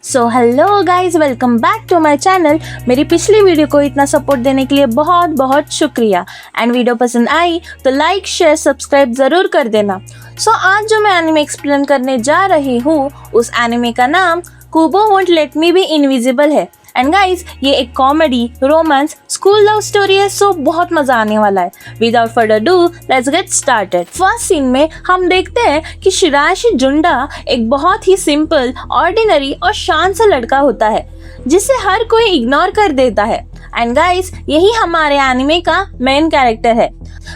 So hello guys, welcome back to my channel. मेरी पिछली video को इतना सपोर्ट देने के लिए बहुत बहुत शुक्रिया। एंड वीडियो पसंद आई तो लाइक शेयर सब्सक्राइब ज़रूर कर देना। सो आज जो मैं एनिमे एक्सप्लेन करने जा रही हूँ उस एनिमे का नाम Kubo won't let me be invisible है। एंड गाइज, ये एक comedy romance school love story है, सो बहुत मजा आने वाला है। Without further do let's get started. First scene में हम देखते हैं कि शिराशी जुंडा एक बहुत ही सिंपल, ऑर्डिनरी और शांत सा लड़का होता है जिसे हर कोई इग्नोर कर देता है। एंड गाइज, यही हमारे एनिमे का मेन कैरेक्टर है।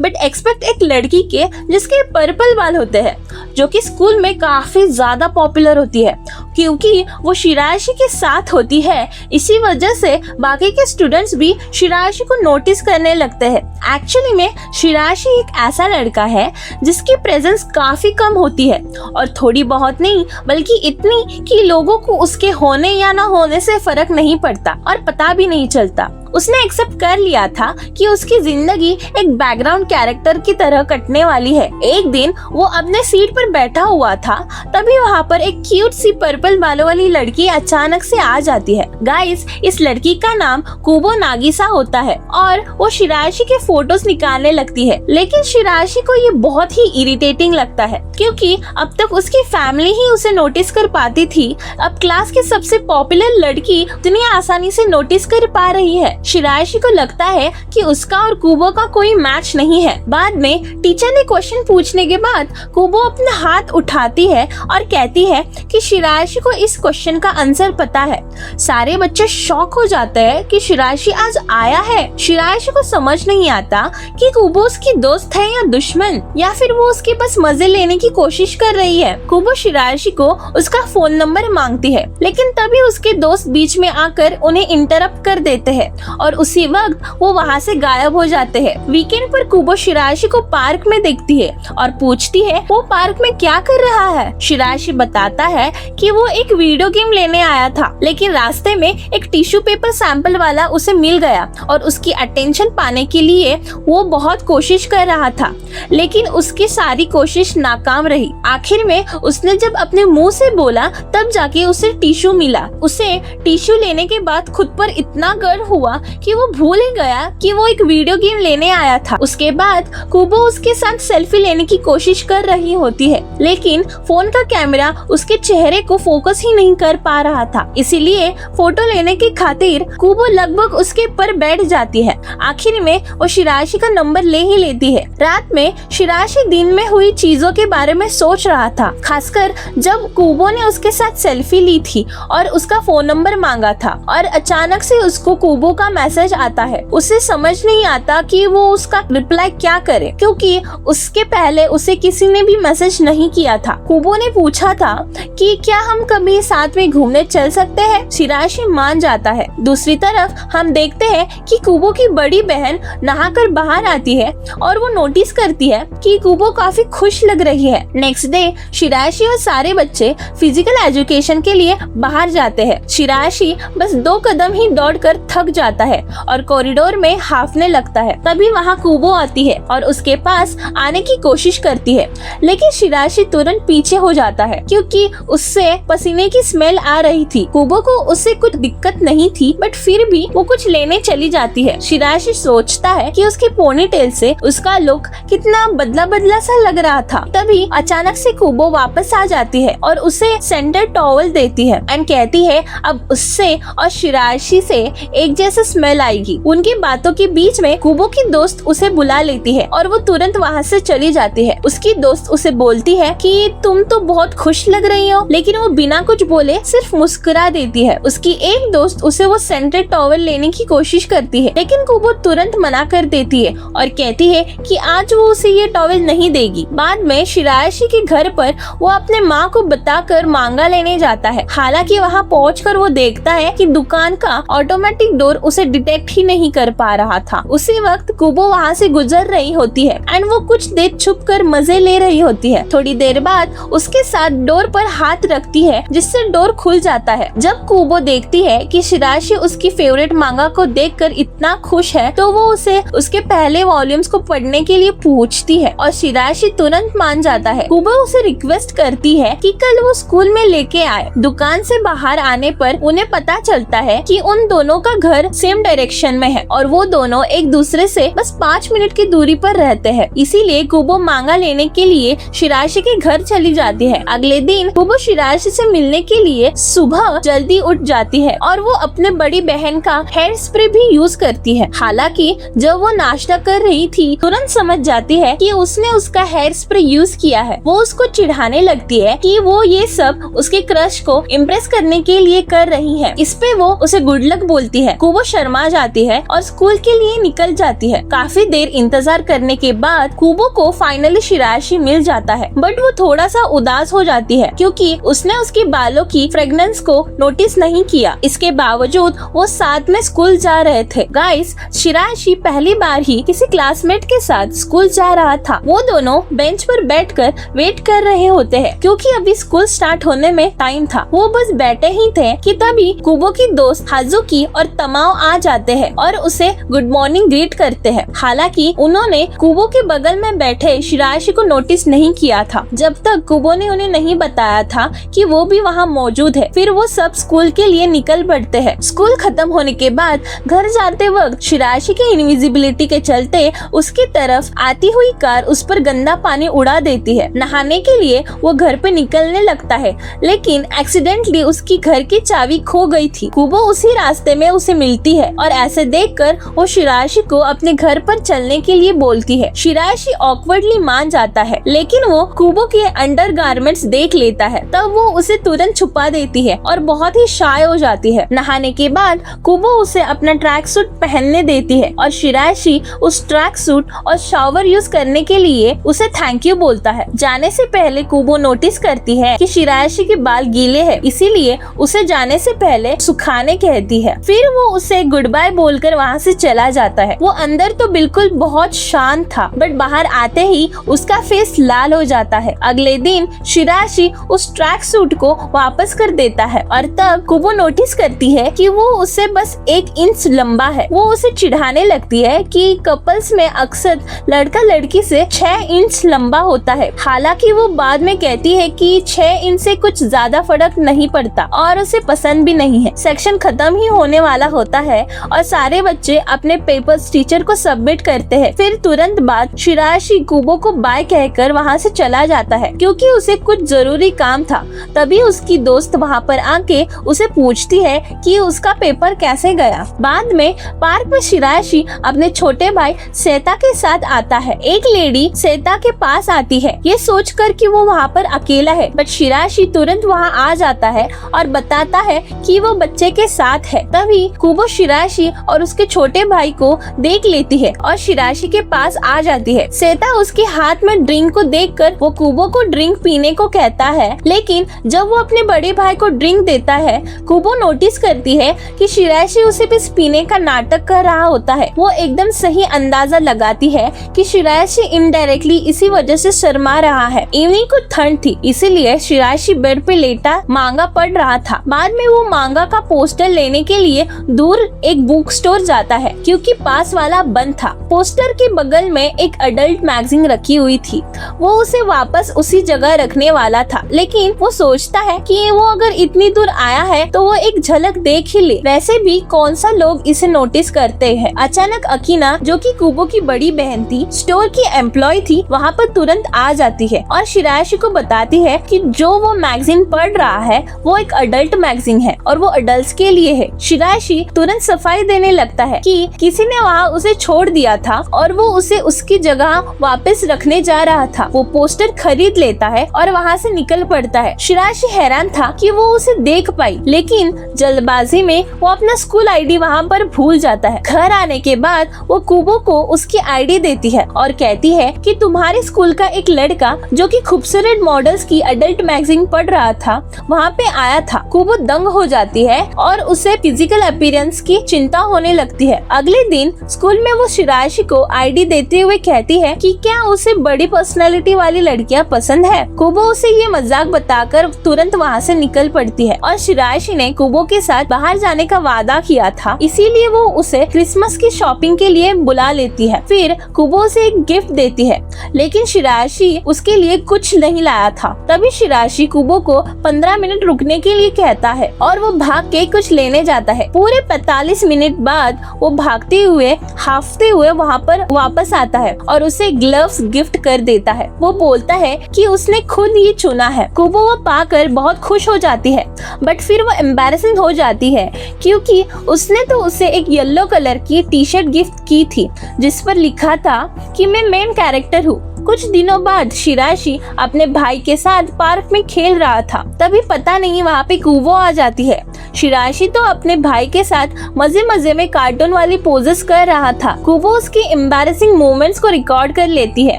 बट एक्सपेक्ट एक लड़की के जिसके पर्पल बाल होते हैं, जो कि स्कूल में काफी ज्यादा पॉपुलर होती है क्योंकि वो शिराशी के साथ होती है। इसी वजह से बाकी के स्टूडेंट्स भी शिराशी को नोटिस करने लगते हैं। एक्चुअली में शिराशी एक ऐसा लड़का है जिसकी प्रेजेंस काफी कम होती है, और थोड़ी बहुत नहीं बल्कि इतनी कि लोगों को उसके होने या ना होने से फर्क नहीं पड़ता और पता भी नहीं चलता। उसने एक्सेप्ट कर लिया था कि उसकी जिंदगी एक बैकग्राउंड कैरेक्टर की तरह कटने वाली है। एक दिन वो अपने सीट पर बैठा हुआ था, तभी वहाँ पर एक क्यूट सी पर्पल बालों वाली लड़की अचानक से आ जाती है। गाइस, इस लड़की का नाम कुबो नागिसा होता है और वो शिराशी के फोटोज निकालने लगती है। लेकिन शिराशी को ये बहुत ही इरिटेटिंग लगता है क्योंकि अब तक उसकी फैमिली ही उसे नोटिस कर पाती थी, अब क्लास की सबसे पॉपुलर लड़की इतनी आसानी से नोटिस कर पा रही है। शिराशी को लगता है कि उसका और कुबो का कोई मैच नहीं है। बाद में टीचर ने क्वेश्चन पूछने के बाद कुबो अपना हाथ उठाती है और कहती है कि शिराशी को इस क्वेश्चन का आंसर पता है। सारे बच्चे शॉक हो जाते हैं कि शिराशी आज आया है। शिराशी को समझ नहीं आता कि कुबो उसकी दोस्त है या दुश्मन, या फिर वो उसके पास मजे लेने की कोशिश कर रही है। कुबो शिराशी को उसका फोन नंबर मांगती है, लेकिन तभी उसके दोस्त बीच में आकर उन्हें इंटरप्ट कर देते हैं और उसी वक्त वो वहाँ से गायब हो जाते हैं। वीकेंड पर कुबो शिराशी को पार्क में देखती है और पूछती है वो पार्क में क्या कर रहा है। शिराशी बताता है कि वो एक वीडियो गेम लेने आया था, लेकिन रास्ते में एक टिश्यू पेपर सैंपल वाला उसे मिल गया और उसकी अटेंशन पाने के लिए वो बहुत कोशिश कर रहा था, लेकिन उसकी सारी कोशिश नाकाम रही। आखिर में उसने जब अपने मुंह से बोला तब जाके उसे टिश्यू मिला। उसे टिश्यू लेने के बाद खुद पर इतना गर्व हुआ कि वो भूल ही गया कि वो एक वीडियो गेम लेने आया था। उसके बाद कुबो उसके साथ सेल्फी लेने की कोशिश कर रही होती है, लेकिन फोन का कैमरा उसके चेहरे को फोकस ही नहीं कर पा रहा था। इसीलिए फोटो लेने की खातिर कुबो लगभग उसके पर बैठ जाती है। आखिर में वो शिराशी का नंबर ले ही लेती है। रात में शिराशी दिन में हुई चीजों के बारे में सोच रहा था, खासकर जब कुबो ने उसके साथ सेल्फी ली थी और उसका फोन नंबर मांगा था, और अचानक से उसको कुबो का मैसेज आता है। उसे समझ नहीं आता कि वो उसका रिप्लाई क्या करे क्योंकि उसके पहले उसे किसी ने भी मैसेज नहीं किया था। कुबो ने पूछा था कि क्या हम कभी साथ में घूमने चल सकते हैं। शिराशी मान जाता है। दूसरी तरफ हम देखते हैं कि कुबो की बड़ी बहन नहाकर बाहर आती है और वो नोटिस करती है कि कुबो काफी खुश लग रही है। नेक्स्ट डे शिराशी और सारे बच्चे फिजिकल एजुकेशन के लिए बाहर जाते हैं। शिराशी बस 2 कदम ही दौड़कर थक जाता है और कॉरिडोर में हाफने लगता है। तभी वहाँ कुबो आती है और उसके पास आने की कोशिश करती है, लेकिन शिराशी तुरंत पीछे हो जाता है क्योंकि उससे पसीने की स्मेल आ रही थी। कुबो को उससे कुछ दिक्कत नहीं थी, बट फिर भी वो कुछ लेने चली जाती है। शिराशी सोचता है कि उसकी पोनीटेल से उसका लुक कितना बदला बदला सा लग रहा था। तभी अचानक से कुबो वापस आ जाती है और उसे सेंटर टॉवल देती है एंड कहती है अब उससे और शिराशी से एक जैसा स्मेल आएगी। उनकी बातों के बीच में कुबो की दोस्त उसे बुला लेती है और वो तुरंत वहाँ से चली जाती है। उसकी दोस्त उसे बोलती है कि तुम तो बहुत खुश लग रही हो, लेकिन वो बिना कुछ बोले सिर्फ मुस्कुरा देती है। उसकी एक दोस्त उसे वो सेंटेड टॉवल लेने की कोशिश करती है, लेकिन कुबो तुरंत मना कर देती है और कहती है कि आज वो उसे ये टॉवल नहीं देगी। बाद में शिराशी के घर पर वो अपने माँ को बताकर मांगा लेने जाता है। हालांकि वहाँ पहुंचकर वो देखता है कि दुकान का ऑटोमेटिक डोर उसे डिटेक्ट ही नहीं कर पा रहा था। उसी वक्त कुबो वहाँ से गुजर रही होती है एंड वो कुछ देर छुप कर मजे ले रही होती है। थोड़ी देर बाद उसके साथ डोर पर हाथ रखती है है जिससे डोर खुल जाता है। जब कुबो देखती है कि शिराशी उसकी फेवरेट मांगा को देखकर इतना खुश है तो वो उसे उसके पहले वॉल्यूम्स को पढ़ने के लिए पूछती है और शिराशी तुरंत मान जाता है। कुबो उसे रिक्वेस्ट करती है कि कल वो स्कूल में लेके आए। दुकान से बाहर आने पर उन्हें पता चलता है कि उन दोनों का घर सेम डायरेक्शन में है और वो दोनों एक दूसरे से बस 5 मिनट की दूरी पर रहते हैं। इसीलिए कुबो मांगा लेने के लिए शिराशी के घर चली जाती है। अगले दिन कुबो शिराशी से मिलने के लिए सुबह जल्दी उठ जाती है और वो अपने बड़ी बहन का हेयर स्प्रे भी यूज करती है। हालांकि जब वो नाश्ता कर रही थी तुरंत समझ जाती है कि उसने उसका हेयर स्प्रे यूज किया है। वो उसको चिढ़ाने लगती है कि वो ये सब उसके क्रश को इम्प्रेस करने के लिए कर रही है। इस पे वो उसे गुड लक बोलती है। कुबो शर्मा जाती है और स्कूल के लिए निकल जाती है। काफी देर इंतजार करने के बाद कुबो को फाइनली शिराशी मिल जाता है, बट वो थोड़ा सा उदास हो जाती है क्योंकि उसने उसके बालों की फ्रेग्रेंस को नोटिस नहीं किया। इसके बावजूद वो साथ में स्कूल जा रहे थे। गाइस, शिराशी पहली बार ही किसी क्लासमेट के साथ स्कूल जा रहा था। वो दोनों बेंच पर बैठकर वेट कर रहे होते हैं क्योंकि अभी स्कूल स्टार्ट होने में टाइम था। वो बस बैठे ही थे कि तभी कुबो की दोस्त हाजुकी और तमाओ आ जाते हैं और उसे गुड मॉर्निंग ग्रीट करते हैं। हालांकि उन्होंने कुबो के बगल में बैठे शिराशी को नोटिस नहीं किया था जब तक कुबो ने उन्हें नहीं बताया था कि वो भी वहाँ मौजूद है। फिर वो सब स्कूल के लिए निकल पड़ते हैं। स्कूल खत्म होने के बाद घर जाते वक्त शिराशी की इनविजिबिलिटी के चलते उसकी तरफ आती हुई कार उस पर गंदा पानी उड़ा देती है। नहाने के लिए वो घर पे निकलने लगता है लेकिन एक्सीडेंटली उसकी घर की चाबी खो गई थी। कुबो उसी रास्ते में उसे मिलती है और ऐसे देखकर वो शिराशी को अपने घर पर चलने के लिए बोलती है। शिराशी ऑकवर्डली मान जाता है लेकिन वो कुबो के अंडरगारमेंट्स देख लेता है। तब वो उसे तुरंत छुपा देती है और बहुत ही शाय हो जाती है। नहाने के बाद कुबो उसे अपना ट्रैक सूट पहनने देती है और शिराशी उस ट्रैक सूट और शावर यूज करने के लिए उसे थैंक यू बोलता है। जाने से पहले कुबो नोटिस करती है कि शिराशी के बाल गीले हैं, इसीलिए उसे जाने से पहले सुखाने कहती है। फिर वो उसे गुड बाय बोलकर वहाँ से चला जाता है। वो अंदर तो बिल्कुल बहुत शांत था बट बाहर आते ही उसका फेस लाल हो जाता है। अगले दिन शिराशी उस ट्रैक सूट को वापस कर देता है और तब कुबो नोटिस करती है कि वो उससे बस 1 इंच लंबा है। वो उसे चिढ़ाने लगती है कि कपल्स में अक्सर लड़का लड़की से 6 इंच लंबा होता है। हालांकि वो बाद में कहती है कि 6 इंच से कुछ ज्यादा फर्क नहीं पड़ता और उसे पसंद भी नहीं है। सेक्शन खत्म ही होने वाला होता है और सारे बच्चे अपने पेपर्स टीचर को सबमिट करते हैं। फिर तुरंत बाद शिराशी कुबो को बाय कहकर वहाँ से चला जाता है क्योंकि उसे कुछ जरूरी काम था। तभी उसकी दोस्त वहाँ पर आके उसे पूछती है कि उसका पेपर कैसे गया। बाद में पार्क में शिराशी अपने छोटे भाई सेता के साथ आता है। एक लेडी सेता के पास आती है ये सोचकर कि वो वहाँ पर अकेला है, बट शिराशी तुरंत वहाँ आ जाता है और बताता है कि वो बच्चे के साथ है। तभी कुबो शिराशी और उसके छोटे भाई को देख लेती है और शिराशी के पास आ जाती है। सेता उसके हाथ में ड्रिंक को देखकर वो कुबो को ड्रिंक पीने को कहता है, लेकिन जब वो अपने बड़े भाई को ड्रिंक देता है कुबो नोटिस करती है कि शिराशी उसे बस पीने का नाटक कर रहा होता है। वो एकदम सही अंदाजा लगाती है कि शिराशी इनडायरेक्टली इसी वजह से शर्मा रहा है। इवनिंग को ठंड थी इसीलिए शिराशी बेड पे लेटा मांगा पढ़ रहा था। बाद में वो मांगा का पोस्टर लेने के लिए दूर एक बुक स्टोर जाता है क्योंकि पास वाला बंद था। पोस्टर के बगल में एक अडल्ट मैगजीन रखी हुई थी। वो उसे वापस उसी जगह रखने वाला था, लेकिन वो सोचता है कि वो अगर इतनी दूर आया है तो वो एक झलक देख ही ले। वैसे भी कौन सा लोग इसे नोटिस करते हैं। अचानक अकीना, जो कि कुबो की बड़ी बहन थी, स्टोर की एम्प्लॉय थी, वहाँ पर तुरंत आ जाती है और शिराशी को बताती है कि जो वो मैगजीन पढ़ रहा है वो एक अडल्ट मैगजीन है और वो अडल्ट्स के लिए है। शिराशी तुरंत सफाई देने लगता है कि किसी ने वहाँ उसे छोड़ दिया था और वो उसे उसकी जगह वापस रखने जा रहा था। वो पोस्टर खरीद लेता है और वहाँ से निकल पड़ता है। शिराशी हैरान था कि वो उसे देख पाई, लेकिन जल्दबाजी में वो अपना स्कूल आईडी वहाँ पर भूल जाता है। घर आने के बाद वो कुबो को उसकी आईडी देती है और कहती है कि तुम्हारे स्कूल का एक लड़का जो कि खूबसूरत मॉडल्स की अडल्ट मैगजीन पढ़ रहा था वहाँ पे आया था। कुबो दंग हो जाती है और उसे फिजिकल अपीयरेंस की चिंता होने लगती है। अगले दिन स्कूल में वो शिराशी को आईडी देते हुए कहती है कि क्या उसे बड़ी पर्सनालिटी वाली लड़कियां पसंद है। कुबो उसे ये मजाक बताकर तुरंत वहाँ से निकल पड़ती है और शिराशी ने कुबो के साथ बाहर जाने का वादा किया था, इसीलिए वो उसे क्रिसमस की शॉपिंग के लिए बुला लेती है। फिर कुबो उसे एक गिफ्ट देती है, लेकिन शिराशी उसके लिए कुछ नहीं लाया था। तभी शिराशी कुबो को 15 मिनट रुकने के लिए कहता है और वो भाग के कुछ लेने जाता है। पूरे 45 मिनट बाद वो भागते हुए हाफते हुए वहाँ पर वापस आता है और उसे ग्लव्स गिफ्ट कर देता है। वो बोलता है कि उसने खुद ये चुना है। कुबो वो पाकर बहुत खुश हो जाती है, बट फिर वो एम्बैरेसिंग हो जाती है क्योंकि उसने तो उसे एक येलो कलर की टी शर्ट गिफ्ट की थी जिस पर लिखा था कि मैं मेन कैरेक्टर हूँ। कुछ दिनों बाद शिराशी अपने भाई के साथ पार्क में खेल रहा था, तभी पता नहीं वहाँ पे कुबो आ जाती है। शिराशी तो अपने भाई के साथ मजे मजे में कार्टून वाली पोजेस कर रहा था। कुबो उसकी एम्बैरेसिंग मोमेंट्स को रिकॉर्ड कर लेती है।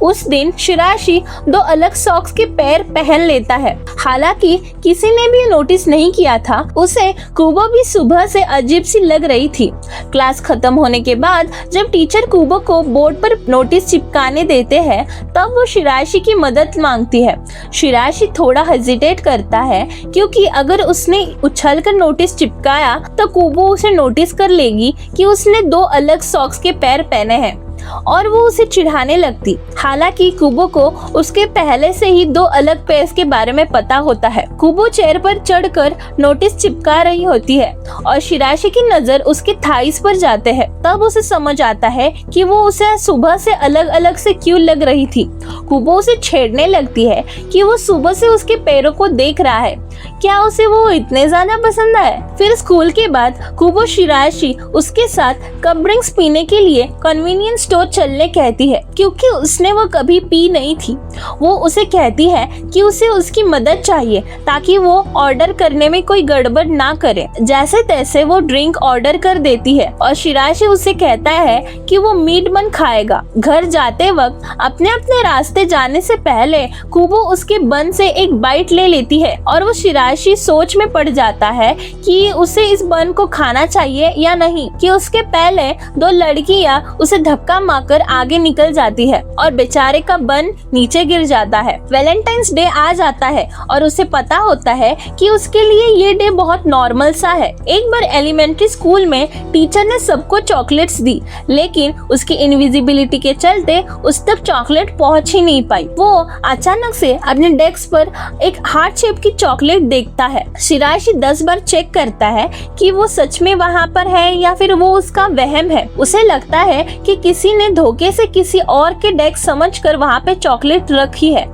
उस दिन शिराशी 2 अलग सॉक्स के पैर पहन लेता है। हालांकि किसी ने भी नोटिस नहीं किया था, उसे कुबो भी सुबह से अजीब सी लग रही थी। क्लास खत्म होने के बाद जब टीचर कुबो को बोर्ड पर नोटिस चिपकाने देते हैं, तब वो शिराशी की मदद मांगती है। शिराशी थोड़ा हेजिटेट करता है क्योंकि अगर उसने उछलकर नोटिस चिपकाया तो कुबो उसे नोटिस कर लेगी कि उसने 2 अलग सॉक्स के पैर पहने हैं और वो उसे चिढ़ाने लगती। हालांकि कुबो को उसके पहले से ही 2 अलग पैर के बारे में पता होता है। कुबो चेयर पर चढ़कर नोटिस चिपका रही होती है और शिराशी की नजर उसके थाइस पर जाते हैं। तब उसे समझ आता है कि वो उसे सुबह से अलग अलग से क्यों लग रही थी। कुबो उसे छेड़ने लगती है कि वो सुबह से उसके पैरों को देख रहा है, क्या उसे वो इतने ज्यादा पसंद आए। फिर स्कूल के बाद कुबो शिराशी उसके साथ कप ड्रिंक्स पीने के लिए कन्वीनियंस स्टोर चलने कहती है क्योंकि उसने वो कभी पी नहीं थी। वो उसे कहती है कि उसे उसकी मदद चाहिए ताकि वो ऑर्डर करने में कोई गड़बड़ ना करे। जैसे तैसे वो ड्रिंक ऑर्डर कर देती है और शिराशी उसे कहता है कि वो मीट बन खाएगा। घर जाते वक्त अपने अपने रास्ते जाने से पहले कुबो उसके बन से एक बाइट ले लेती है और वो शिराशी सोच में पड़ जाता है कि उसे इस बन को खाना चाहिए या नहीं, कि उसके पहले 2 लड़कियां उसे धक्का मारकर आगे निकल जाती है और बेचारे का बन नीचे गिर जाता है। वैलेंटाइंस डे आ जाता है और उसे पता होता है कि उसके लिए ये डे बहुत नॉर्मल सा है। एक बार एलिमेंट्री स्कूल में टीचर ने सबको चॉकलेट्स दी, लेकिन उसकी इनविजिबिलिटी के चलते उस तक चॉकलेट पहुंच ही नहीं पाई। वो अचानक से अपने डेस्क पर एक हार्ट शेप की चॉकलेट देखता है। शिराशी 10 बार चेक करता है कि वो सच में वहाँ पर है या फिर वो उसका वहम है। उसे लगता है कि किसी ने धोखे से किसी और के डेस्क समझकर वहाँ पे चॉकलेट रखी है।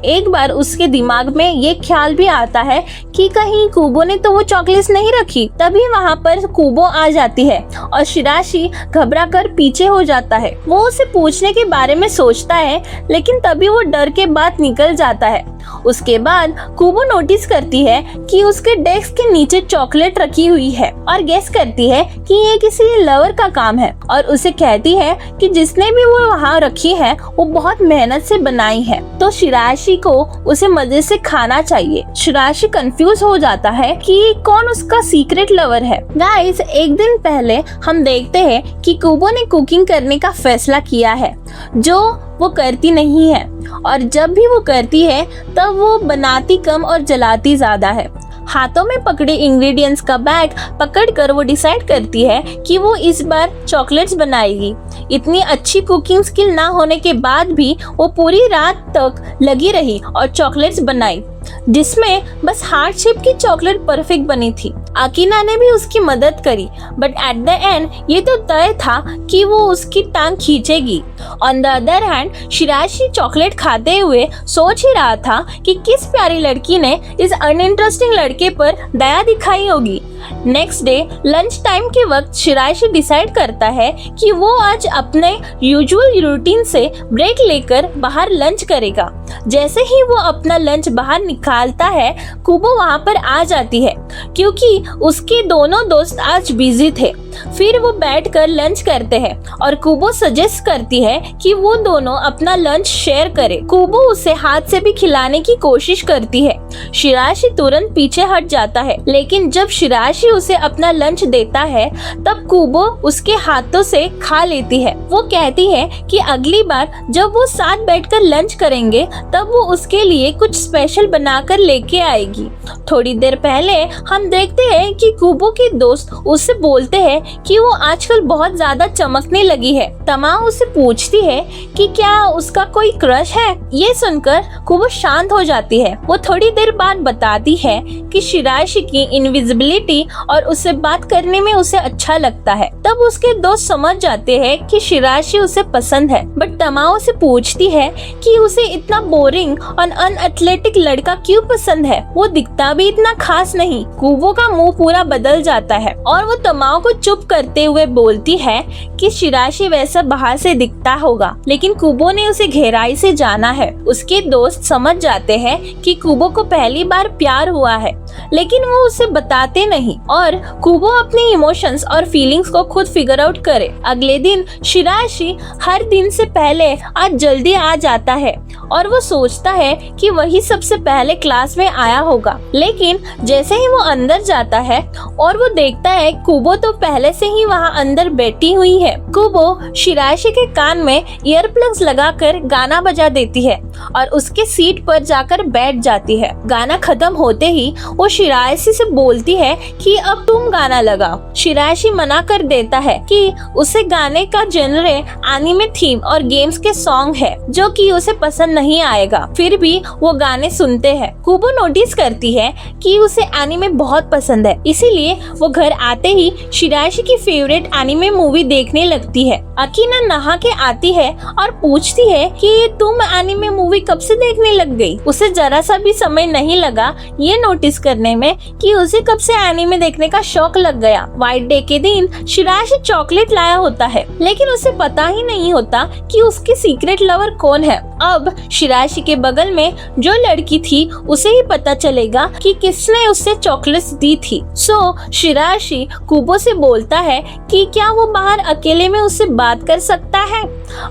एक बार उसके दिमाग में ये ख्याल भी आता है कि कहीं कुबो ने तो वो चॉकलेट नहीं रखी। तभी वहाँ पर कुबो आ जाती है और शिराशी घबरा कर पीछे हो जाता है। वो उसे पूछने के बारे में सोचता है, लेकिन तभी वो डर के बात निकल जाता है। उसके बाद कुबो नोटिस करती है कि उसके डेस्क के नीचे चॉकलेट रखी हुई है और गेस करती है कि ये किसी लवर का काम है और उसे कहती है कि जिसने भी वो वहाँ रखी है वो बहुत मेहनत से बनाई है, तो शिराशी को उसे मजे से खाना चाहिए। शिराशी कंफ्यूज हो जाता है कि कौन उसका सीक्रेट लवर है। गाइस, एक दिन पहले हम देखते हैं कि कुबो ने कुकिंग करने का फैसला किया है, जो वो करती नहीं है, और जब भी वो करती है तब वो बनाती कम और जलाती ज्यादा है। हाथों में पकड़े इंग्रेडिएंट्स का बैग पकड़कर वो डिसाइड करती है कि वो इस बार चॉकलेट्स बनाएगी। इतनी अच्छी कुकिंग स्किल ना होने के बाद भी वो पूरी रात तक लगी रही और चॉकलेट्स बनाई, जिसमें बस हार्ट शेप की चॉकलेट परफेक्ट बनी थी। अकीना ने भी उसकी मदद करी, बट एट द एंड ये तो तय था कि वो उसकी टांग खींचेगी। On the other hand, Shiraishi chocolate खाते हुए सोच ही रहा था कि किस प्यारी लड़की ने इस अनइंटरेस्टिंग लड़के पर दया दिखाई होगी। नेक्स्ट डे लंच टाइम के वक्त शिराशी डिसाइड करता है कि वो आज अपने यूजुअल रूटीन से ब्रेक लेकर बाहर लंच करेगा। जैसे ही वो अपना लंच बाहर निकालता है, कुबो वहाँ पर आ जाती है क्योंकि उसके दोनों दोस्त आज बिजी थे। फिर वो बैठकर लंच करते हैं और कुबो सजेस्ट करती है कि वो दोनों अपना लंच शेयर करें। कुबो उसे हाथ से भी खिलाने की कोशिश करती है। शिराशी तुरंत पीछे हट जाता है, लेकिन जब शिराशी उसे अपना लंच देता है तब कुबो उसके हाथों से खा लेती है। वो कहती है कि अगली बार जब वो साथ बैठकर लंच करेंगे तब वो उसके लिए कुछ स्पेशल बनाकर लेके आएगी। थोड़ी देर पहले हम देखते हैं कि कुबो के दोस्त उससे बोलते हैं कि वो आजकल बहुत ज्यादा चमकने लगी है। तमाओ उससे पूछती है कि क्या उसका कोई क्रश है। ये सुनकर कुबो शांत हो जाती है। वो थोड़ी देर बाद बताती है कि शिराशी की इनविजिबिलिटी और उससे बात करने में उसे अच्छा लगता है। तब उसके दोस्त समझ जाते हैं कि शिराशी उसे पसंद है, बट तमाओ से पूछती है कि उसे इतना बोरिंग और अनएथलेटिक लड़का क्यों पसंद है। वो दिखता भी इतना खास नहीं। कुबो का मुंह पूरा बदल जाता है और वो तमाओ को चुप करते हुए बोलती है कि शिराशी वैसा बाहर से दिखता होगा, लेकिन कुबो ने उसे गहराई से जाना है। उसके दोस्त समझ जाते हैं कि कुबो को पहली बार प्यार हुआ है, लेकिन वो उसे बताते नहीं और कुबो अपने इमोशंस और फीलिंग्स को खुद फिगर आउट करे। अगले दिन शिराशी हर दिन से पहले आज जल्दी आ जाता है और वो सोचता है कि वही सबसे पहले क्लास में आया होगा, लेकिन जैसे ही वो अंदर जाता है और वो देखता है कुबो तो पहले से ही वहाँ अंदर बैठी हुई है। कुबो शिराशी के कान में ईयर प्लग्स लगाकर गाना बजा देती है और उसके सीट पर जाकर बैठ जाती है। गाना खत्म होते ही वो शिराशी से बोलती है कि अब तुम गाना लगाओ। शिराशी मना कर देता है कि उसे गाने का जेनरे एनिमे थीम और गेम्स के सॉन्ग है जो कि उसे पसंद नहीं आएगा। फिर भी वो गाने सुनते हैं। कुबो नोटिस करती है कि उसे एनिमे बहुत पसंद है, इसीलिए वो घर आते ही शिराशी की फेवरेट एनिमे मूवी देखने लगती है। अकीना नहा के आती है और पूछती है कि तुम एनिमे मूवी कब से देखने लग गई। उसे जरा सा भी समय नहीं लगा ये नोटिस करने में कि उसे कब से एनिमे देखने का शौक लग गया। व्हाइट डे के दिन शिराशी चॉकलेट लाया होता है, लेकिन उसे पता ही नहीं होता कि उसकी सीक्रेट लवर कौन है। अब शिराशी के बगल में जो लड़की थी उसे ही पता चलेगा कि किसने उससे चॉकलेट्स दी थी। सो शिराशी कुबो से बोलता है कि क्या वो बाहर अकेले में उससे बात कर सकता है।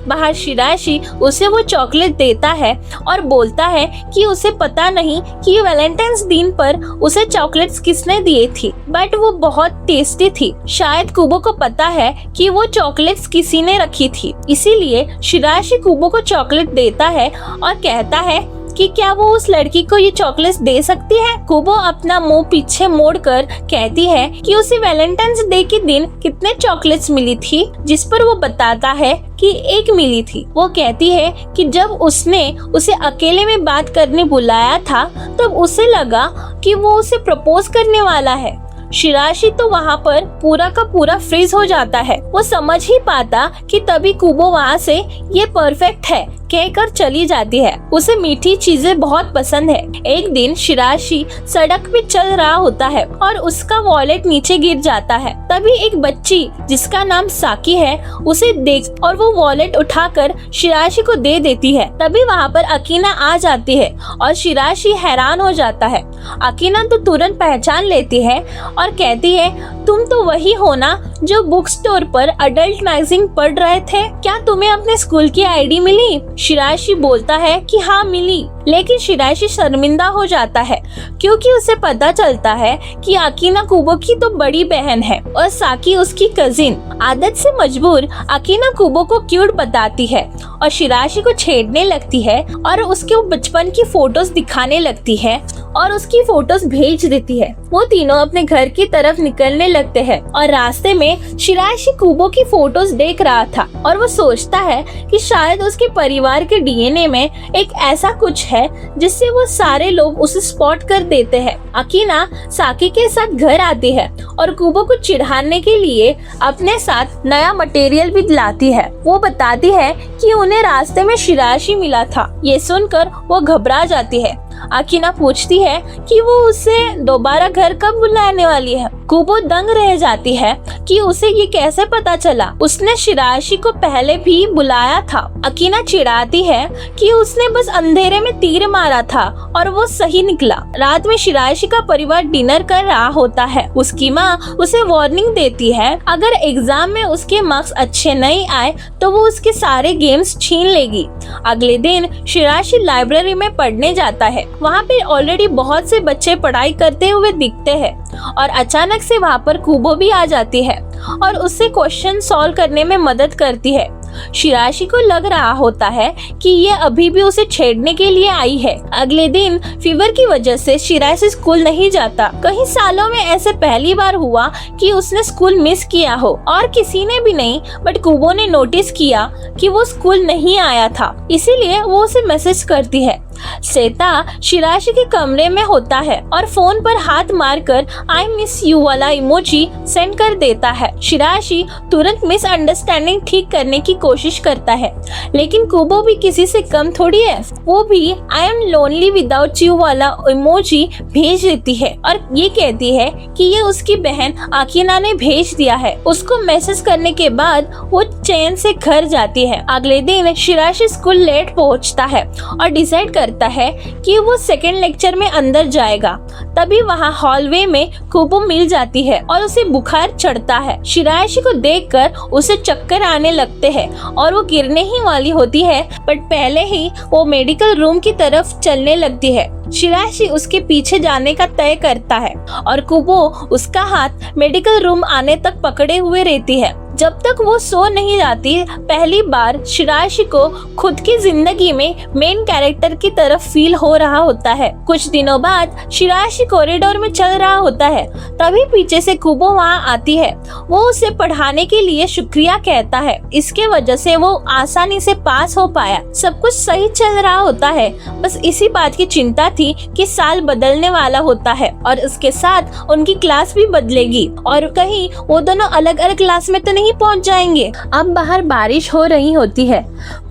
बाहर शिराशी उसे वो चॉकलेट देता है और बोलता है कि उसे पता नहीं कि वैलेंटाइंस दिन पर उसे चॉकलेट्स किसने दिए थी, बट वो बहुत टेस्टी थी। शायद कुबो को पता है कि वो चॉकलेट्स किसी ने रखी थी, इसीलिए शिराशी कुबो को चॉकलेट देता है और कहता है कि क्या वो उस लड़की को ये चॉकलेट्स दे सकती है। कुबो अपना मुंह पीछे मोड़कर कहती है कि उसे वैलेंटाइंस डे के दिन कितने चॉकलेट्स मिली थी, जिस पर वो बताता है कि एक मिली थी। वो कहती है कि जब उसने उसे अकेले में बात करने बुलाया था तब उसे लगा कि वो उसे प्रपोज करने वाला है। शिराशी तो वहाँ पर पूरा का पूरा फ्रीज हो जाता है। वो समझ ही पाता कि तभी कुबो वहाँ से ये परफेक्ट है कहकर चली जाती है। उसे मीठी चीजें बहुत पसंद है। एक दिन शिराशी सड़क पे चल रहा होता है और उसका वॉलेट नीचे गिर जाता है। तभी एक बच्ची जिसका नाम साकी है उसे देख और वो वॉलेट उठाकर शिराशी को दे देती है। तभी वहाँ पर अकीना आ जाती है और शिराशी हैरान हो जाता है। अकीना तो तुरंत पहचान लेती है और कहती है तुम तो वही हो ना जो बुक स्टोर पर अडल्ट मैगजीन पढ़ रहे थे। क्या तुम्हें अपने स्कूल की आईडी मिली? शिराशी बोलता है कि हाँ मिली, लेकिन शिराशी शर्मिंदा हो जाता है क्योंकि उसे पता चलता है कि अकीना कुबो की तो बड़ी बहन है और साकी उसकी कजिन। आदत से मजबूर अकीना कुबो को क्यूट बताती है और शिराशी को छेड़ने लगती है और उसके बचपन की फोटोज दिखाने लगती है और उसकी फोटोज भेज देती है। वो तीनों अपने घर की तरफ निकलने लगते हैं और रास्ते में शिराशी कुबो की फोटोज देख रहा था और वो सोचता है कि शायद उसके परिवार के डीएनए में एक ऐसा कुछ है जिससे वो सारे लोग उसे स्पॉट कर देते हैं। अकीना साकी के साथ घर आती है और कुबो को चिढ़ाने के लिए अपने साथ नया मटेरियल भी लाती है। वो बताती है कि उन्हें रास्ते में शिराशी मिला था। ये सुनकर वो घबरा जाती है अकीना पूछती है कि वो उसे दोबारा घर कब बुलाने वाली है। कुबो दंग रह जाती है कि उसे ये कैसे पता चला, उसने शिराशी को पहले भी बुलाया था। अकीना चिढ़ाती है कि उसने बस अंधेरे में तीर मारा था और वो सही निकला। रात में शिराशी का परिवार डिनर कर रहा होता है। उसकी माँ उसे वार्निंग देती है अगर एग्जाम में उसके मार्क्स अच्छे नहीं आए तो वो उसके सारे गेम्स छीन लेगी। अगले दिन शिराशी लाइब्रेरी में पढ़ने जाता है। वहाँ पे ऑलरेडी बहुत से बच्चे पढ़ाई करते हुए दिखते हैं और अचानक से वहाँ पर कुबो भी आ जाती है और उससे क्वेश्चन सॉल्व करने में मदद करती है। शिराशी को लग रहा होता है कि ये अभी भी उसे छेड़ने के लिए आई है। अगले दिन फीवर की वजह से शिराशी स्कूल नहीं जाता। कई सालों में ऐसे पहली बार हुआ कि उसने स्कूल मिस किया हो और किसी ने भी नहीं, बट कुबो ने नोटिस किया कि वो स्कूल नहीं आया था, इसीलिए वो उसे मैसेज करती है। सेता शिराशी के कमरे में होता है और फोन पर हाथ मारकर आई मिस यू वाला इमोजी सेंड कर देता है। शिराशी तुरंत मिसअंडरस्टैंडिंग ठीक करने की कोशिश करता है, लेकिन कुबो भी किसी से कम थोड़ी है। वो भी I am lonely without you वाला इमोजी भेज देती है और ये कहती है कि ये उसकी बहन अकीना ने भेज दिया है। उसको मैसेज करने के बाद वो चैन से घर जाती है। अगले दिन शिराशी स्कूल लेट पहुंचता है और डिसाइड करता है कि वो सेकेंड लेक्चर में अंदर जाएगा। तभी वहाँ हॉलवे में कुबो मिल जाती है और उसे बुखार चढ़ता है। शिराशी को देखकर उसे चक्कर आने लगते हैं और वो गिरने ही वाली होती है, बट पहले ही वो मेडिकल रूम की तरफ चलने लगती है। शिराशी उसके पीछे जाने का तय करता है और कुबो उसका हाथ मेडिकल रूम आने तक पकड़े हुए रहती है। जब तक वो सो नहीं जाती, पहली बार शिराशी को खुद की जिंदगी में मेन कैरेक्टर की तरफ फील हो रहा होता है। कुछ दिनों बाद शिराशी कॉरिडोर में चल रहा होता है, तभी पीछे से कुबो वहाँ आती है। वो उसे पढ़ाने के लिए शुक्रिया कहता है, इसके वजह से वो आसानी से पास हो पाया। सब कुछ सही चल रहा होता है, बस इसी बात की चिंता थी कि साल बदलने वाला होता है और उसके साथ उनकी क्लास भी बदलेगी और कहीं वो दोनों अलग अलग क्लास में तो नहीं पहुंच जाएंगे। अब बाहर बारिश हो रही होती है।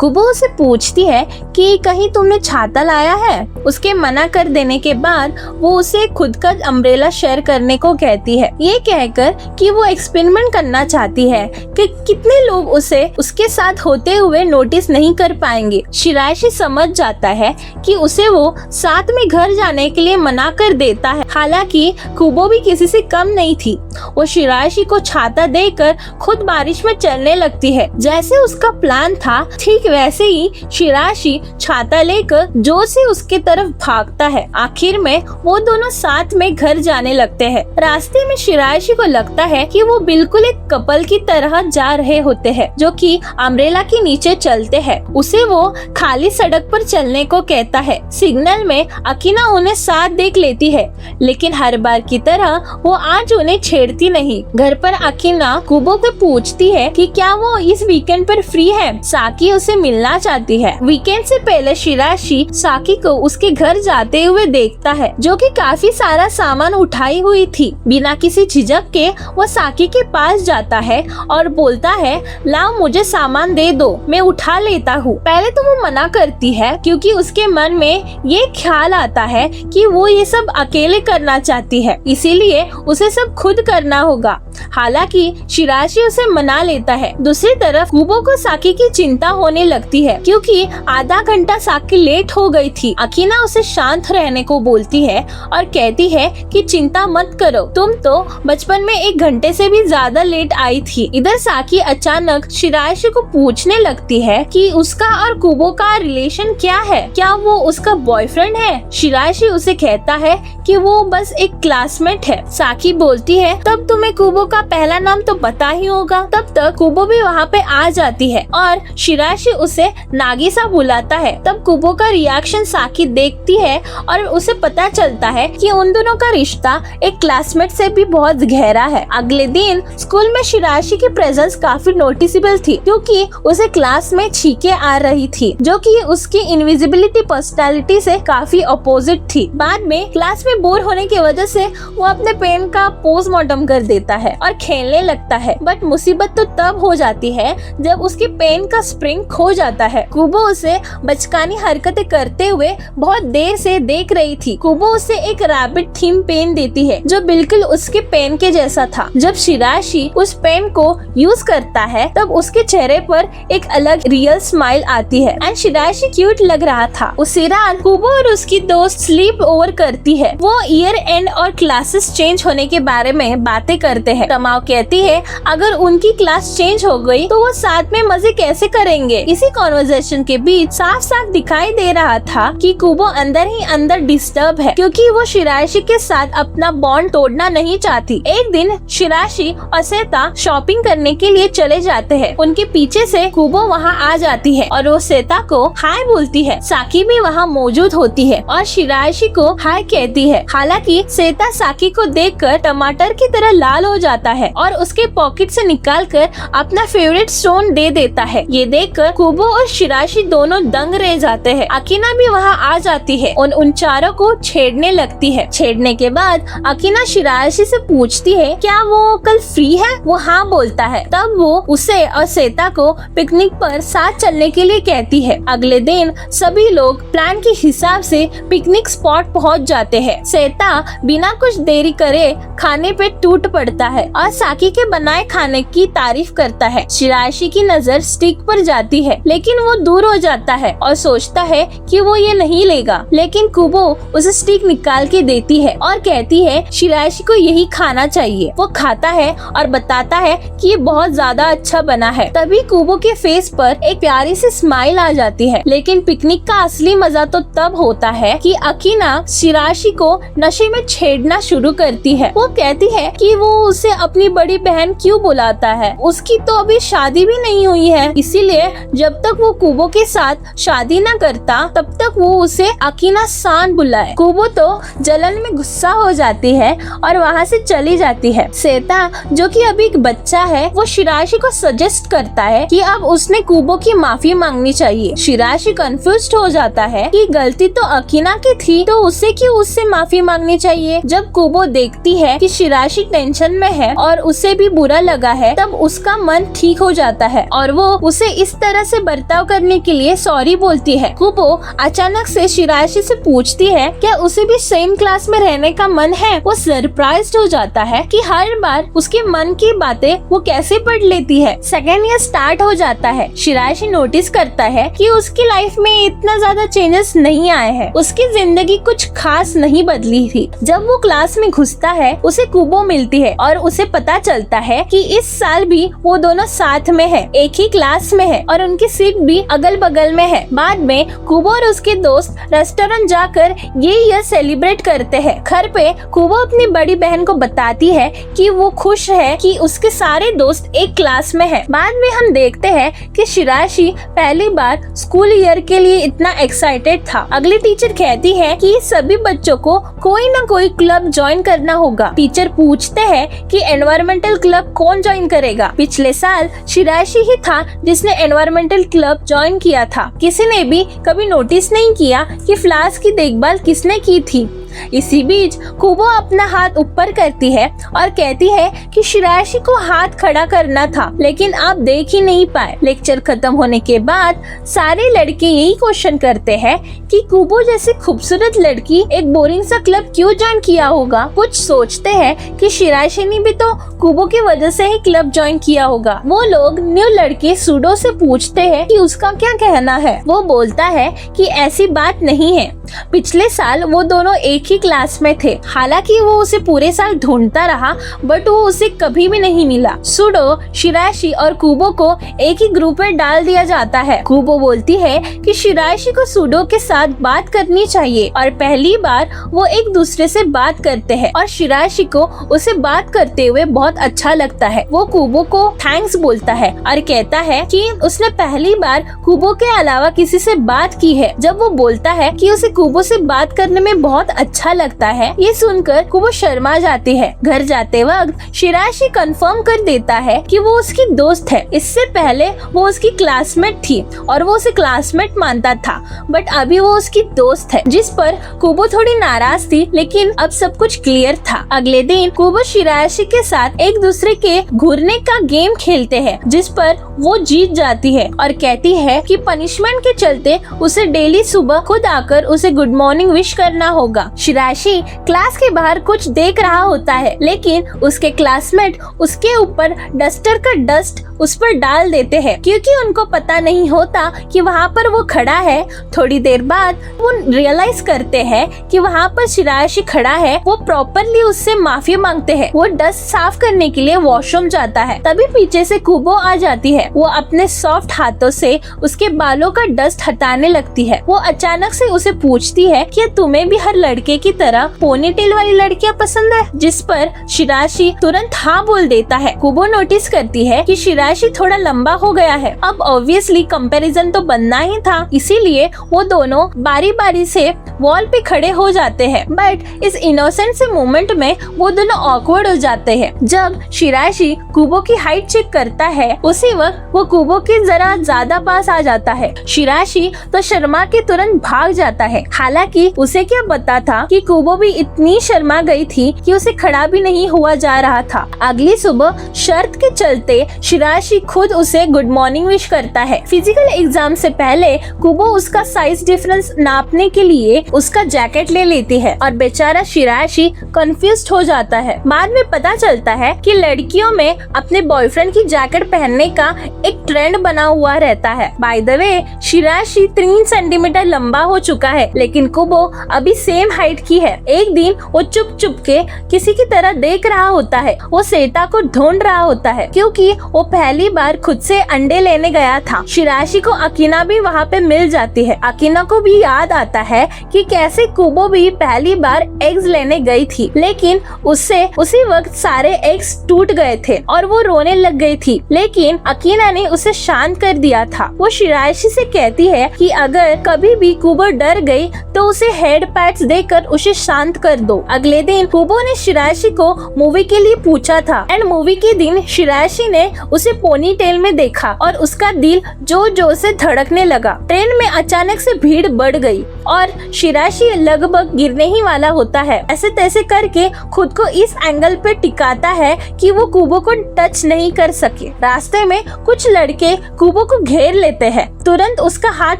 कुबो उसे पूछती है कि कहीं तुमने छाता लाया है। उसके मना कर देने के बाद वो उसे खुद का अम्ब्रेला शेयर करने को कहती है, ये कहकर कि वो एक्सपेरिमेंट करना चाहती है कि कितने लोग उसे उसके साथ होते हुए नोटिस नहीं कर पाएंगे। शिराशी समझ जाता है कि उसे वो साथ में घर जाने के लिए मना कर देता है। हालांकि कुबो भी किसी से कम नहीं थी। वो शिराशी को छाता देकर खुद बारिश में चलने लगती है। जैसे उसका प्लान था, ठीक वैसे ही शिराशी छाता लेकर जोर से उसके तरफ भागता है। आखिर में वो दोनों साथ में घर जाने लगते हैं। रास्ते में शिराशी को लगता है कि वो बिल्कुल एक कपल की तरह जा रहे होते हैं, जो कि अम्ब्रेला के नीचे चलते हैं। उसे वो खाली सड़क पर चलने को कहता है। सिग्नल में अकीना उन्हें साथ देख लेती है, लेकिन हर बार की तरह वो आज उन्हें छेड़ती नहीं। घर पर अकीना कुबो से पूछती है कि क्या वो इस वीकेंड पर फ्री है। साकी उसे मिलना चाहती है। वीकेंड से पहले शिराशी साकी को उसके घर जाते हुए देखता है, जो कि काफी सारा सामान उठाई हुई थी। बिना किसी झिझक के वो साकी के पास जाता है और बोलता है, लाओ मुझे सामान दे दो, मैं उठा लेता हूँ। पहले तो वो मना करती है क्योंकि उसके मन में ये ख्याल आता है कि वो ये सब अकेले करना चाहती है, इसीलिए उसे सब खुद करना होगा। हालांकि शिराशी उसे मना लेता है। दूसरी तरफ कुबो को साकी की चिंता होने लगती है क्योंकि आधा घंटा साकी लेट हो गई थी। अकीना उसे शांत रहने को बोलती है और कहती है कि चिंता मत करो, तुम तो बचपन में 1 घंटे से भी ज्यादा लेट आई थी। इधर साकी अचानक शिराशी को पूछने लगती है कि उसका और कुबो का रिलेशन क्या है, क्या वो उसका बॉयफ्रेंड है। शिराशी उसे कहता है कि वो बस एक क्लासमेट है। साकी बोलती है, तब तुम्हें कुबो का पहला नाम तो पता ही होगा। तब तक कुबो भी वहाँ पे आ जाती है और शिराशी उसे नागिसा बुलाता है। तब कुबो का रिएक्शन साकी देखती है और उसे पता चलता है कि उन दोनों का रिश्ता एक क्लासमेट से भी बहुत गहरा है। अगले दिन स्कूल में शिराशी की प्रेजेंस काफी नोटिसेबल थी क्योंकि उसे क्लास में छींके आ रही थी, जो कि उसकी इनविजिबिलिटी पर्सनालिटी से काफी अपोजिट थी। बाद में क्लास में बोर होने की वजह से वो अपने पेन का पोस्टमार्टम कर देता है। है और खेलने लगता है। बट मुसीबत तो तब हो जाती है जब उसके पेन का स्प्रिंग खो जाता है। कुबो उसे बचकानी हरकतें करते हुए बहुत देर से देख रही थी। कुबो उसे एक रैबिट थीम पेन देती है जो बिल्कुल उसके पेन के जैसा था। जब शिराशी उस पेन को यूज करता है तब उसके चेहरे पर एक अलग रियल स्माइल आती है एंड शिराशी क्यूट लग रहा था। उसी रात कुबो और उसकी दोस्त स्लीप ओवर करती है। वो ईयर एंड और क्लासेस चेंज होने के बारे में बातें करते हैं। तमाओ कहती है अगर उनकी क्लास चेंज हो गई तो वो साथ में मजे कैसे करेंगे। इसी कॉन्वर्सेशन के बीच साफ साफ दिखाई दे रहा था कि कुबो अंदर ही अंदर डिस्टर्ब है क्योंकि वो शिराशी के साथ अपना बॉन्ड तोड़ना नहीं चाहती। एक दिन शिराशी और सेता शॉपिंग करने के लिए चले जाते हैं। उनके पीछे से कुबो वहाँ आ जाती है और वो सेता को हाय बोलती है। साकी भी वहाँ मौजूद होती है और शिराशी को हाय कहती है। हालांकि सेता साकी को देखकर टमाटर की तरह लाल हो जाता है और उसके पॉकेट से निकालकर अपना फेवरेट स्टोन दे देता है। ये देखकर कुबो और शिराशी दोनों दंग रह जाते हैं। अकीना भी वहाँ आ जाती है और उन चारों को छेड़ने लगती है। छेड़ने के बाद अकीना शिराशी से पूछती है क्या वो कल फ्री है। वो हाँ बोलता है। तब वो उसे और सेता को पिकनिक पर साथ चलने के लिए कहती है। अगले दिन सभी लोग प्लान के हिसाब से पिकनिक स्पॉट पहुंच जाते हैं। सेता बिना कुछ देरी करे खाने पे टूट पड़ता है और साकी के बनाए खाने की तारीफ करता है। शिराशी की नजर स्टिक पर जाती है लेकिन वो दूर हो जाता है और सोचता है कि वो ये नहीं लेगा। लेकिन कुबो उसे स्टिक निकाल के देती है और कहती है शिराशी को यही खाना चाहिए। वो खाता है और बताता है कि ये बहुत ज्यादा अच्छा बना है। तभी कुबो के फेस पर एक प्यारी सी स्माइल आ जाती है। लेकिन पिकनिक का असली मजा तो तब होता है कि अकीना शिराशी को नशे में छेड़ना शुरू करती है। वो कहती है कि वो उसे अपनी बड़ी बहन क्यों बुलाता है, उसकी तो अभी शादी भी नहीं हुई है, इसीलिए जब तक वो कुबो के साथ शादी न करता तब तक वो उसे अकीना सान बुलाए। कुबो तो जलन में गुस्सा हो जाती है और वहाँ से चली जाती है। सेता जो कि अभी एक बच्चा है वो शिराशी को सजेस्ट करता है कि अब उसने कुबो की माफी मांगनी चाहिए। शिराशी कंफ्यूज्ड हो जाता है कि गलती तो अकीना की थी तो उसे क्यों उससे माफी मांगनी चाहिए। जब कुबो देखती है कि शिराशी टेंशन में है और उसे भी बुरा लगा है तब उसका मन ठीक हो जाता है और वो उसे इस तरह से बर्ताव करने के लिए सॉरी बोलती है। कुबो अचानक से शिराशी से पूछती है क्या उसे भी सेम क्लास में रहने का मन है। वो सरप्राइज्ड हो जाता है कि हर बार उसके मन की बातें वो कैसे पढ़ लेती है। सेकेंड ईयर स्टार्ट हो जाता है। शिराशी नोटिस करता है कि उसकी लाइफ में इतना ज्यादा चेंजेस नहीं आए हैं। उसकी जिंदगी कुछ खास नहीं बदली थी। जब वो क्लास में घुसता है उसे कुबो मिलती है और उसे पता चलता है कि इस साल भी वो दोनों साथ में है, एक ही क्लास में है और उनकी सीट भी अगल बगल में है। बाद में कुबो और उसके दोस्त रेस्टोरेंट जाकर ये ईयर सेलिब्रेट करते हैं। घर पे कुबो अपनी बड़ी बहन को बताती है कि वो खुश है कि उसके सारे दोस्त एक क्लास में है। बाद में हम देखते हैं कि शिराशी पहली बार स्कूल ईयर के लिए इतना एक्साइटेड था। अगली टीचर कहती है कि सभी बच्चों को कोई न कोई क्लब ज्वाइन करना होगा। टीचर पूछते हैं कि एनवायरमेंटल क्लब कौन ज्वाइन करेगा। पिछले साल शिराशी ही था जिसने एनवायरमेंटल क्लब ज्वाइन किया था। किसी ने भी कभी नोटिस नहीं किया कि फ्लावर्स की देखभाल किसने की थी। इसी बीच कुबो अपना हाथ ऊपर करती है और कहती है कि शिराशी को हाथ खड़ा करना था लेकिन आप देख ही नहीं पाए। लेक्चर खत्म होने के बाद सारे लड़के यही क्वेश्चन करते हैं कि कुबो जैसी खूबसूरत लड़की एक बोरिंग सा क्लब क्यों ज्वाइन किया होगा। कुछ सोचते हैं कि शिराशी ने भी तो कुबो की वजह से ही क्लब ज्वाइन किया होगा। वो लोग न्यू लड़के सूडो से पूछते हैं कि उसका क्या कहना है। वो बोलता है कि ऐसी बात नहीं है, पिछले साल वो दोनों एक ही क्लास में थे। हालांकि वो उसे पूरे साल ढूंढता रहा बट वो उसे कभी भी नहीं मिला। सूडो, शिराशी और कुबो को एक ही ग्रुप में डाल दिया जाता है। कुबो बोलती है कि शिराशी को सूडो के साथ बात करनी चाहिए और पहली बार वो एक दूसरे से बात करते हैं और शिराशी को उसे बात करते हुए बहुत अच्छा लगता है। वो कुबो को थैंक्स बोलता है और कहता है कि उसने पहली बार कुबो के अलावा किसी से बात की है। जब वो बोलता है कि उसे कुबो से बात करने में बहुत अच्छा लगता है, ये सुनकर कुबो शर्मा जाती है। घर जाते वक्त शिराशी कंफर्म कर देता है कि वो उसकी दोस्त है। इससे पहले वो उसकी क्लासमेट थी और वो उसे क्लासमेट मानता था, बट अभी वो उसकी दोस्त है, जिस पर कुबो थोड़ी नाराज थी, लेकिन अब सब कुछ क्लियर था। अगले दिन कुबो शिराशी के साथ एक दूसरे के घूरने का गेम खेलते हैं, जिस पर वो जीत जाती है और कहती है कि पनिशमेंट के चलते उसे डेली सुबह खुद आकर उसे गुड मॉर्निंग विश करना होगा। शिराशी क्लास के बाहर कुछ देख रहा होता है, लेकिन उसके क्लासमेट उसके ऊपर डस्टर का डस्ट उस पर डाल देते हैं, क्योंकि उनको पता नहीं होता कि वहाँ पर वो खड़ा है। थोड़ी देर बाद वो रियलाइज करते हैं कि वहाँ पर शिराशी खड़ा है। वो प्रॉपरली उससे माफी मांगते हैं। वो डस्ट साफ करने के लिए वॉशरूम जाता है, तभी पीछे से कुबो आ जाती है। वो अपने सॉफ्ट हाथों से उसके बालों का डस्ट हटाने लगती है। वो अचानक से उसे पूछती है कि तुम्हें भी हर लड़के की तरह पोनीटेल वाली लड़कियां पसंद है, जिस पर शिराशी तुरंत हाँ बोल देता है। कुबो नोटिस करती है कि शिराशी थोड़ा लंबा हो गया है। अब ऑब्वियसली कंपैरिजन तो बनना ही था, इसीलिए वो दोनों बारी बारी से वॉल पे खड़े हो जाते हैं। बट इस इनोसेंट से मोमेंट में वो दोनों ऑकवर्ड हो जाते हैं। जब शिराशी कुबो की हाइट चेक करता है, उसी वक्त वो कुबो के जरा ज्यादा पास आ जाता है। शिराशी तो शर्मा के तुरंत भाग जाता है। हालांकि उसे क्या पता था कि कुबो भी इतनी शर्मा गई थी कि उसे खड़ा भी नहीं हुआ जा रहा था। अगली सुबह शर्त के चलते शिराशी खुद उसे गुड मॉर्निंग विश करता है। फिजिकल एग्जाम से पहले कुबो उसका साइज डिफरेंस नापने के लिए उसका जैकेट ले लेती है और बेचारा शिराशी कंफ्यूज्ड हो जाता है। बाद में पता चलता है कि लड़कियों में अपने बॉयफ्रेंड की जैकेट पहनने का एक ट्रेंड बना हुआ रहता है। By the way, Shirashi 3 centimetre लंबा हो चुका है, लेकिन कुबो अभी सेम हाइट की है। एक दिन वो चुप चुप के किसी की तरह देख रहा होता है। वो सेटा को ढूंढ रहा होता है, क्योंकि वो पहली बार खुद से अंडे लेने गया था। शिराशी को अकीना भी वहाँ पे मिल जाती है। अकीना को भी याद आता है कि कैसे कुबो भी पहली बार एग्स लेने गई थी, लेकिन उससे उसी वक्त सारे एग्स टूट गए थे और वो रोने लग गई थी। लेकिन अकीना ने उसे शांत कर दिया था। वो शिराशी से कहती है कि अगर कभी भी कुबो डर गई तो उसे हेड पैड्स देकर उसे शांत कर दो। अगले दिन कुबो ने शिराशी को मूवी के लिए पूछा था एंड मूवी के दिन शिराशी ने उसे पोनीटेल में देखा और उसका दिल जोर जोर से धड़कने लगा। ट्रेन में अचानक से भीड़ बढ़ गई और शिराशी लगभग गिरने ही वाला होता है। ऐसे तैसे करके खुद को इस एंगल पे टिकाता है कि वो कुबो को टच नहीं कर सके। रास्ते में कुछ लड़के कुबो को घेर लेते हैं, तुरंत उसका हाथ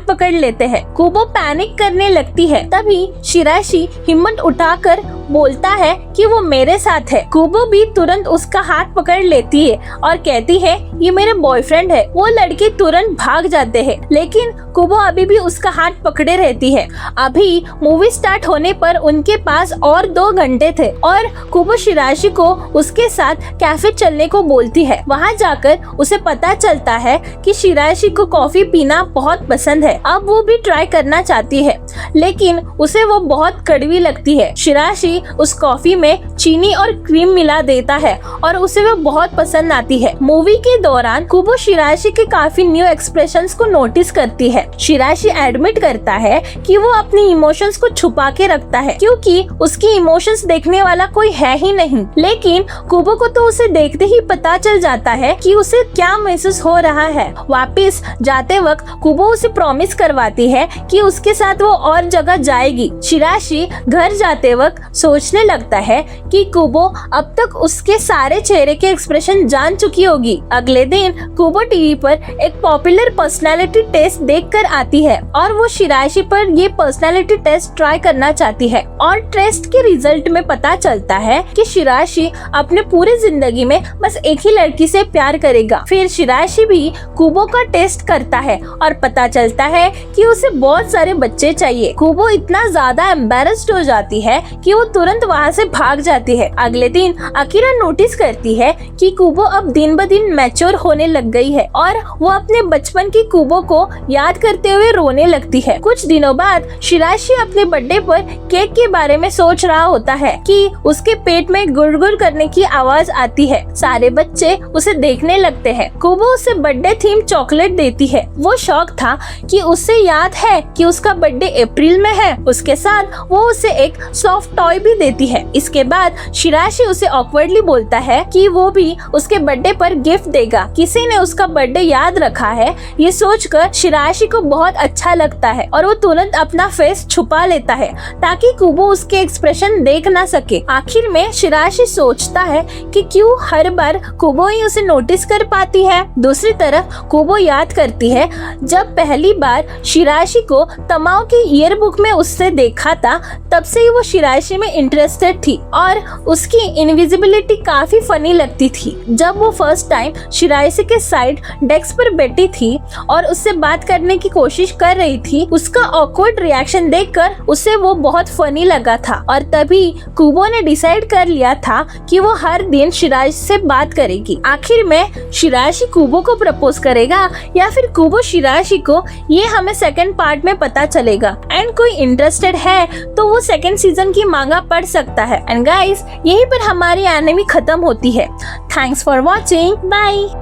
पकड़ लेते हैं। कुबो पैनिक करने लगती है। तभी शिराशी हिम्मत उठाकर बोलता है कि वो मेरे साथ है। कुबो भी तुरंत उसका हाथ पकड़ लेती है और कहती है ये मेरे बॉयफ्रेंड है। वो लड़के तुरंत भाग जाते हैं, लेकिन कुबो अभी भी उसका हाथ पकड़े रहती है। अभी मूवी स्टार्ट होने पर उनके पास और 2 घंटे थे और कुबो शिराशी को उसके साथ कैफे चलने को बोलती है। वहाँ जाकर उसे पता चलता है कि शिराशी को कॉफी पीना बहुत पसंद है। अब वो भी ट्राई करना चाहती है, लेकिन उसे वो बहुत कड़वी लगती है। शिराशी उस कॉफी में चीनी और क्रीम मिला देता है और उसे वो बहुत पसंद आती है। मूवी के दौरान कुबो शिराशी के काफी न्यू एक्सप्रेशंस को नोटिस करती है। शिराशी एडमिट करता है कि वो अपनी इमोशंस को छुपा के रखता है, क्योंकि उसकी इमोशंस देखने वाला कोई है ही नहीं। लेकिन कुबो को तो उसे देखते ही पता चल जाता है कि उसे क्या महसूस हो रहा है। वापस जाते वक्त कुबो उसे प्रॉमिस करवाती है कि उसके साथ वो और जगह जाएगी। शिराशी घर जाते वक्त सोचने लगता है कि कुबो अब तक उसके सारे चेहरे के एक्सप्रेशन जान चुकी होगी। अगले दिन कुबो टीवी पर एक पॉपुलर पर्सनालिटी टेस्ट देखकर आती है और वो शिराशी पर ये पर्सनालिटी टेस्ट ट्राई करना चाहती है और टेस्ट के रिजल्ट में पता चलता है कि शिराशी अपने पूरी जिंदगी में बस एक ही लड़की से प्यार करेगा। फिर शिराशी भी कुबो का टेस्ट करता है और पता चलता है कि उसे बहुत सारे बच्चे चाहिए। कुबो इतना ज्यादा एम्बैरेस्ड हो जाती है कि वो तुरंत वहाँ से भाग जाती है। अगले दिन अकीरा नोटिस करती है कि कुबो अब दिन ब दिन मैच्योर होने लग गई है और वो अपने बचपन की कुबो को याद करते हुए रोने लगती है। कुछ दिनों बाद शिराशी अपने बर्थडे पर केक के बारे में सोच रहा होता है कि उसके पेट में गुड़गुड़ करने की आवाज आती है। सारे बच्चे उसे देखने लगते हैं। कुबो उसे बर्थडे थीम चॉकलेट देती है। वो शौक था कि उसे याद है कि उसका बर्थडे अप्रैल में है। उसके साथ वो उसे एक सॉफ्ट टॉय भी देती है। इसके बाद शिराशी उसे ऑकवर्डली बोलता है कि वो भी उसके बर्थडे पर गिफ्ट देगा। किसी ने उसका बर्थडे याद रखा है, ये सोचकर शिराशी को बहुत अच्छा लगता है और वो तुरंत अपना फेस छुपा लेता है ताकि कुबो उसके एक्सप्रेशन देख ना सके। आखिर में शिराशी सोचता है कि क्यों हर बार कुबो ही उसे नोटिस कर पाती है। दूसरी तरफ कुबो याद करती है जब पहली बार शिराशी को तमाओ की ईयर बुक में उससे देखा था, तब से ही वो शिराशी में इंटरेस्टेड थी और उसकी इनविजिबिलिटी काफी फनी लगती थी। जब वो फर्स्ट टाइम शिराशी के साइड डेस्क पर बैठी थी और उससे बात करने की कोशिश कर रही थी, उसका ऑकवर्ड रिएक्शन देखकर उसे वो बहुत फनी लगा था और तभी कुबो ने डिसाइड कर लिया था कि वो हर दिन शिराशी से बात करेगी। आखिर में शिराशी कुबो को प्रपोज करेगा या फिर कुबो शिराशी को, ये हमें सेकंड पार्ट में पता चलेगा। एंड कोई इंटरेस्टेड है तो वो सेकंड सीजन की मांगा पढ़ सकता है। एंड गाइस, यहीं पर हमारी एनिमे खत्म होती है। Thanks for watching, bye.